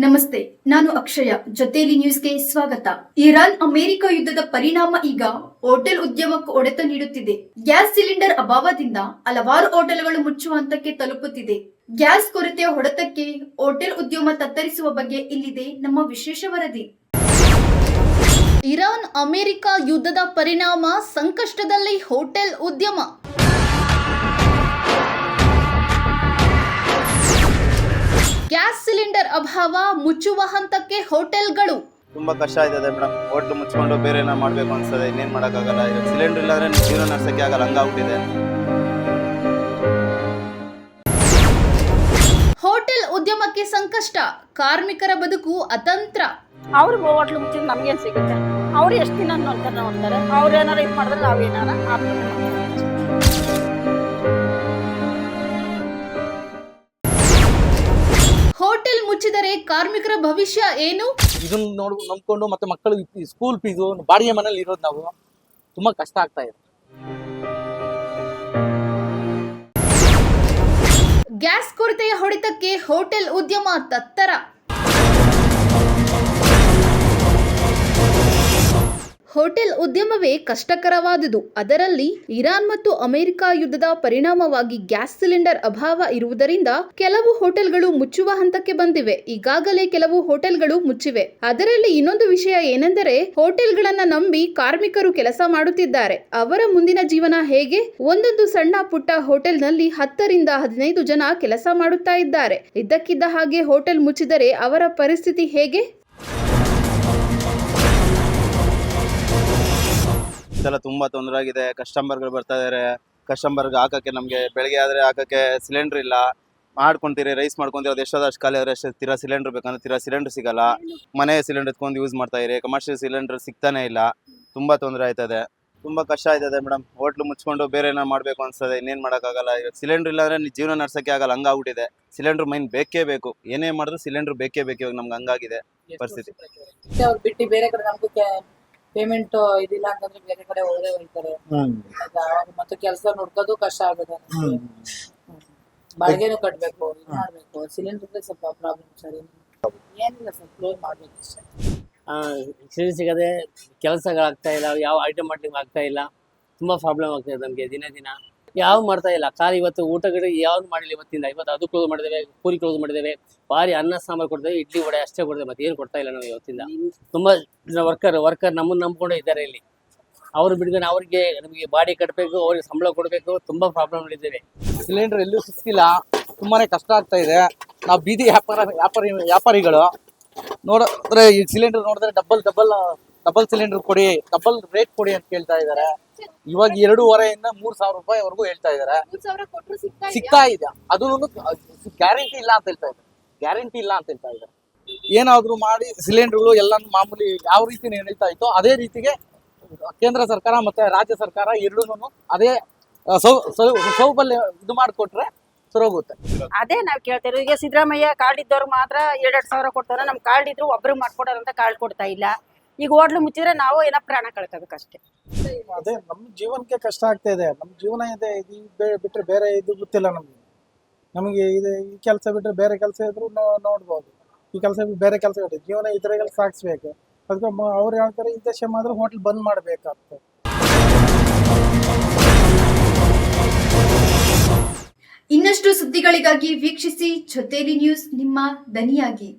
ನಮಸ್ತೆ, ನಾನು ಅಕ್ಷಯ. ಜೊತೆಲಿ ನ್ಯೂಸ್ಗೆ ಸ್ವಾಗತ. ಇರಾನ್ ಅಮೆರಿಕ ಯುದ್ಧದ ಪರಿಣಾಮ ಈಗ ಹೋಟೆಲ್ ಉದ್ಯಮಕ್ಕೆ ಹೊಡೆತ ನೀಡುತ್ತಿದೆ. ಗ್ಯಾಸ್ ಸಿಲಿಂಡರ್ ಅಭಾವದಿಂದ ಹಲವಾರು ಹೋಟೆಲ್ಗಳು ಮುಚ್ಚುವ ಹಂತಕ್ಕೆ ತಲುಪುತ್ತಿದೆ. ಗ್ಯಾಸ್ ಕೊರತೆಯ ಹೊಡೆತಕ್ಕೆ ಹೋಟೆಲ್ ಉದ್ಯಮ ತತ್ತರಿಸುವ ಬಗ್ಗೆ ಇಲ್ಲಿದೆ ನಮ್ಮ ವಿಶೇಷ ವರದಿ. ಇರಾನ್ ಅಮೆರಿಕ ಯುದ್ಧದ ಪರಿಣಾಮ ಸಂಕಷ್ಟದಲ್ಲಿ ಹೋಟೆಲ್ ಉದ್ಯಮ. ಗ್ಯಾಸ್ ಸಿಲಿಂಡರ್ ಅಭಾವ, ಮುಚ್ಚುವ ಹಂತಕ್ಕೆ ಹೋಟೆಲ್ಗಳು. ತುಂಬಾ ಕಷ್ಟ ಆಯ್ತದೆ ಮೇಡಮ್. ಹೋಟ್ಲು ಮುಚ್ಕೊಂಡು ಬೇರೆ ಏನೋ ಮಾಡ್ಬೇಕು ಅನ್ಸ್ತದೆ. ಇನ್ನೇನ್ ಮಾಡಕ್ಕಾಗಲ್ಲ. ಈಗ ಸಿಲಿಂಡರ್ ಇಲ್ಲಾಂದ್ರೆ ಜೀವನ ನಡೆಸಕ್ಕೆ ಆಗಲ್ಲ, ಹಂಗಾಗ್ಬಿಟ್ಟಿದೆ. ಹೋಟೆಲ್ ಉದ್ಯಮಕ್ಕೆ ಸಂಕಷ್ಟ, ಕಾರ್ಮಿಕರ ಬದುಕು ಅತಂತ್ರ. ಅವ್ರು ಹೋಟ್ಲು ಮುಚ್ಚಿದ್ರೆ ನಮ್ಗೇನ್ ಸಿಗುತ್ತೆ? ಅವ್ರು ಎಷ್ಟು ದಿನ ನೋಡ್ತಾರೆ. ಅವ್ರು ಏನಾರ ಇದು ಮಾಡಿದ್ರೆ ನಾವೇನಾರ ಹೋಟೆಲ್ ಮುಚ್ಚಿದರೆ ಕಾರ್ಮಿಕರ ಭವಿಷ್ಯ ಏನು? ಇದನ್ನ ನಂಬ್ಕೊಂಡು ಮತ್ತೆ ಮಕ್ಕಳು ಸ್ಕೂಲ್ ಫೀಸು, ಬಾಡಿಗೆ ಮನೇಲಿ ಇರೋದು ನಾವು ತುಂಬಾ ಕಷ್ಟ ಆಗ್ತಾ ಇದೆ. ಗ್ಯಾಸ್ ಕೊರತೆಯ ಹೊಡೆತಕ್ಕೆ ಹೋಟೆಲ್ ಉದ್ಯಮ ತತ್ತರ. ಹೋಟೆಲ್ ಉದ್ಯಮವೇ ಕಷ್ಟಕರವಾದುದು. ಅದರಲ್ಲಿ ಇರಾನ್ ಮತ್ತು ಅಮೆರಿಕ ಯುದ್ಧದ ಪರಿಣಾಮವಾಗಿ ಗ್ಯಾಸ್ ಸಿಲಿಂಡರ್ ಅಭಾವ ಇರುವುದರಿಂದ ಕೆಲವು ಹೋಟೆಲ್ಗಳು ಮುಚ್ಚುವ ಹಂತಕ್ಕೆ ಬಂದಿವೆ. ಈಗಾಗಲೇ ಕೆಲವು ಹೋಟೆಲ್ಗಳು ಮುಚ್ಚಿವೆ. ಅದರಲ್ಲಿ ಇನ್ನೊಂದು ವಿಷಯ ಏನೆಂದರೆ, ಹೋಟೆಲ್ಗಳನ್ನ ನಂಬಿ ಕಾರ್ಮಿಕರು ಕೆಲಸ ಮಾಡುತ್ತಿದ್ದಾರೆ. ಅವರ ಮುಂದಿನ ಜೀವನ ಹೇಗೆ? ಒಂದೊಂದು ಸಣ್ಣ ಪುಟ್ಟ ಹೋಟೆಲ್ನಲ್ಲಿ 10 ರಿಂದ 15 ಜನ ಕೆಲಸ ಮಾಡುತ್ತಾ ಇದ್ದಾರೆ. ಇದ್ದಕ್ಕಿದ್ದ ಹಾಗೆ ಹೋಟೆಲ್ ಮುಚ್ಚಿದರೆ ಅವರ ಪರಿಸ್ಥಿತಿ ಹೇಗೆ? ಇದೆಲ್ಲ ತುಂಬಾ ತೊಂದರೆ ಆಗಿದೆ. ಕಸ್ಟಮರ್ಗಳು ಬರ್ತಾ ಇದಾರೆ. ಕಸ್ಟಮರ್ಗೆ ಹಾಕಕ್ಕೆ ನಮ್ಗೆ ಬೆಳಗ್ಗೆ ಆದ್ರೆ ಹಾಕಕ್ಕೆ ಸಿಲಿಂಡರ್ ಇಲ್ಲ. ಮಾಡ್ಕೊಂತೀರಿ, ರೈಸ್ ಮಾಡ್ಕೊಂತೀರಿ, ಅದು ಎಷ್ಟೋದಷ್ಟು ಖಾಲಿ ಆದ್ರೆ ಅಷ್ಟೇ ತೀರಾ ಸಿಲಿಂಡರ್ ಬೇಕಂದ್ರೆ ತೀರಾ ಸಿಲಿಂಡರ್ ಸಿಗಲ್ಲ. ಮನೆ ಸಿಲಿಂಡರ್ ಎತ್ಕೊಂಡು ಯೂಸ್ ಮಾಡ್ತಾ ಇರಿ. ಕಮರ್ಷಿಯಲ್ ಸಿಲಿಂಡರ್ ಸಿಗ್ತಾನೆ ಇಲ್ಲ. ತುಂಬಾ ತೊಂದರೆ ಆಯ್ತದೆ. ತುಂಬಾ ಕಷ್ಟ ಆಯ್ತದೆ ಮೇಡಮ್. ಹೋಟ್ಲು ಮುಚ್ಕೊಂಡು ಬೇರೆ ಏನೋ ಮಾಡ್ಬೇಕು ಅನ್ಸ್ತದೆ. ಇನ್ನೇನ್ ಮಾಡಕ್ಕಾಗಲ್ಲ. ಈಗ ಸಿಲಿಂಡರ್ ಇಲ್ಲಾಂದ್ರೆ ಜೀವನ ನಡ್ಸಕ್ಕೆ ಆಗಲ್ಲ, ಹಂಗಾಗ್ಬಿಟ್ಟಿದೆ. ಸಿಲಿಂಡರ್ ಮೈನ್ ಬೇಕೇ ಬೇಕು. ಏನೇ ಮಾಡಿದ್ರು ಸಿಲಿಂಡರ್ ಬೇಕೇ ಬೇಕು. ಇವಾಗ ನಮ್ಗೆ ಹಂಗಾಗಿದೆ ಪರಿಸ್ಥಿತಿ. ಬಿಟ್ಟು ಬೇರೆ ಕಡೆ ನಮ್ಗೆ ಪೇಮೆಂಟ್ ಇದಿಲ್ಲ ಅಂತಂದ್ರೆ ಬೇರೆ ಕಡೆ ಹೋಗ್ತಾರೆ. ಮತ್ತೆ ಕೆಲಸ ನೋಡ್ಕೋದು ಕಷ್ಟ ಆಗುತ್ತೆ. ಬಾಡಿಗೆನೂ ಕಟ್ಬೇಕು, ಇದು ಮಾಡ್ಬೇಕು. ಸಿಲಿಂಡರ್ ಸ್ವಲ್ಪ ಪ್ರಾಬ್ಲಮ್ ಸರ್. ಏನಿಲ್ಲ ಸರ್, ಕ್ಲೋಸ್ ಮಾಡ್ಬೇಕು ಅಷ್ಟೇ. ಸಿಲಿಂಡರ್ ಸಿಗದೆ ಕೆಲಸಗಳಾಗ್ತಾ ಇಲ್ಲ, ಯಾವ ಐಟಮ್ ಮಾಡ್ಲಿಕ್ಕೆ ಆಗ್ತಾ ಇಲ್ಲ. ತುಂಬಾ ಪ್ರಾಬ್ಲಮ್ ಆಗ್ತಾ ಇದೆ ನಮಗೆ ದಿನ ದಿನ. ಯಾವ ಮಾಡ್ತಾ ಇಲ್ಲ. ಖಾಲಿ ಇವತ್ತು ಊಟಗಡೆ ಯಾವ್ದು ಮಾಡಿಲ್ಲ ಇವತ್ತಿಂದ. ಇವತ್ತು ಅದು ಕ್ಲೋಸ್ ಮಾಡಿದ್ದೇವೆ, ಪೂರಿ ಕ್ಲೋಸ್ ಮಾಡಿದ್ದೇವೆ, ಬಾರಿ ಅನ್ನ ಸಾಂಬಾರು ಕೊಡ್ತೇವೆ, ಇಡ್ಲಿ ವಡೆ ಅಷ್ಟೇ ಕೊಡ್ತೇವೆ, ಮತ್ತೆ ಏನು ಕೊಡ್ತಾ ಇಲ್ಲ ನಾವು ಇವತ್ತಿಂದ. ತುಂಬಾ ವರ್ಕರ್ ನಮ್ಮನ್ನು ನಂಬ್ಕೊಂಡು ಇದ್ದಾರೆ ಇಲ್ಲಿ. ಅವ್ರು ಬಿಡ್ಕೊಂಡು ಅವ್ರಿಗೆ ನಮಗೆ ಬಾಡಿ ಕಟ್ಟಬೇಕು, ಅವ್ರಿಗೆ ಸಂಬಳ ಕೊಡಬೇಕು. ತುಂಬಾ ಪ್ರಾಬ್ಲಮ್ ಇದ್ದೇವೆ. ಸಿಲಿಂಡರ್ ಎಲ್ಲೂ ಸಿಕ್ಕಿಲ್ಲ. ತುಂಬಾನೇ ಕಷ್ಟ ಆಗ್ತಾ ಇದೆ. ನಾವು ಬೀದಿ ವ್ಯಾಪಾರಿಗಳು ನೋಡಿದ್ರೆ ಈ ಸಿಲಿಂಡರ್ ನೋಡಿದ್ರೆ ಡಬಲ್ ಸಿಲಿಂಡರ್ ಕೊಡಿ, ಡಬಲ್ ರೇಟ್ ಕೊಡಿ ಅಂತ ಕೇಳ್ತಾ ಇದ್ದಾರೆ. ಇವಾಗ 2,500 ಇಂದ 3,000 ರೂಪಾಯಿವರೆಗೂ ಹೇಳ್ತಾ ಇದ್ದಾರೆ. ಸಿಗ್ತಾ ಇದೆ. ಅದು ಗ್ಯಾರಂಟಿ ಇಲ್ಲ ಅಂತ ಹೇಳ್ತಾ ಇದ್ದಾರೆ. ಏನಾದ್ರು ಮಾಡಿ ಸಿಲಿಂಡರ್ಗಳು ಎಲ್ಲ ಮಾಮೂಲಿ ಯಾವ ರೀತಿ ನಡೀತಾ ಇತ್ತು ಅದೇ ರೀತಿಗೆ ಕೇಂದ್ರ ಸರ್ಕಾರ ಮತ್ತೆ ರಾಜ್ಯ ಸರ್ಕಾರ ಎರಡೂ ಅದೇ ಸೌಲಭ್ಯ ಇದು ಮಾಡಿಕೊಟ್ರೆ ಸರೋಗುತ್ತೆ. ಅದೇ ನಾವ್ ಕೇಳ್ತೇವೆ. ಈಗ ಸಿದ್ದರಾಮಯ್ಯ ಕಾರ್ಡ್ ಇದ್ದವ್ರು ಮಾತ್ರ 2,000 ಕೊಡ್ತಾರೆ. ನಮ್ ಕಾರ್ಡ್ ಇದ್ರು ಒಬ್ರು ಮಾಡ್ಕೊಡೋರಂತ ಕಾರ್ಡ್ ಕೊಡ್ತಾ ಇಲ್ಲ. ಈಗ ಹೋಟ್ಲು ಮುಚ್ಚಿದ್ರೆ ನಾವು ಏನೋ ಪ್ರಾಣ ಕಳ್ಕೋಬೇಕಷ್ಟೇ. ಅದೇ ನಮ್ಮ ಜೀವನಕ್ಕೆ ಕಷ್ಟ ಆಗ್ತಾ ಇದೆ. ನಮ್ಮ ಜೀವನ ಇದೆ, ಇದು ಬಿಟ್ರೆ ಬೇರೆ ಇದು ಗೊತ್ತಿಲ್ಲ ನಮಗೆ ಇದೆ. ಈ ಕೆಲಸ ಬಿಟ್ರೆ ಬೇರೆ ಕೆಲಸ ಇದ್ರು ನೋಡ್ಬೋದು. ಈ ಕೆಲಸ ಬೇರೆ ಕೆಲಸ ಇದೆ. ಜೀವನ ಇದ್ರಾಗೆಲ್ಲ ಸಾಗಿಸ್ಬೇಕು. ಅದಕ್ಕೆ ಅವ್ರು ಹೇಳ್ತಾರೆ ಈ ದೇಶ ಮಾತ್ರ ಹೋಟ್ಲ್ ಬಂದ್ ಮಾಡ್ಬೇಕಾಗ್ತದೆ. ಇನ್ನಷ್ಟು ಸುದ್ದಿಗಳಿಗಾಗಿ ವೀಕ್ಷಿಸಿ ಜೊತೆಲಿ ನ್ಯೂಸ್, ನಿಮ್ಮ ದನಿಯಾಗಿ.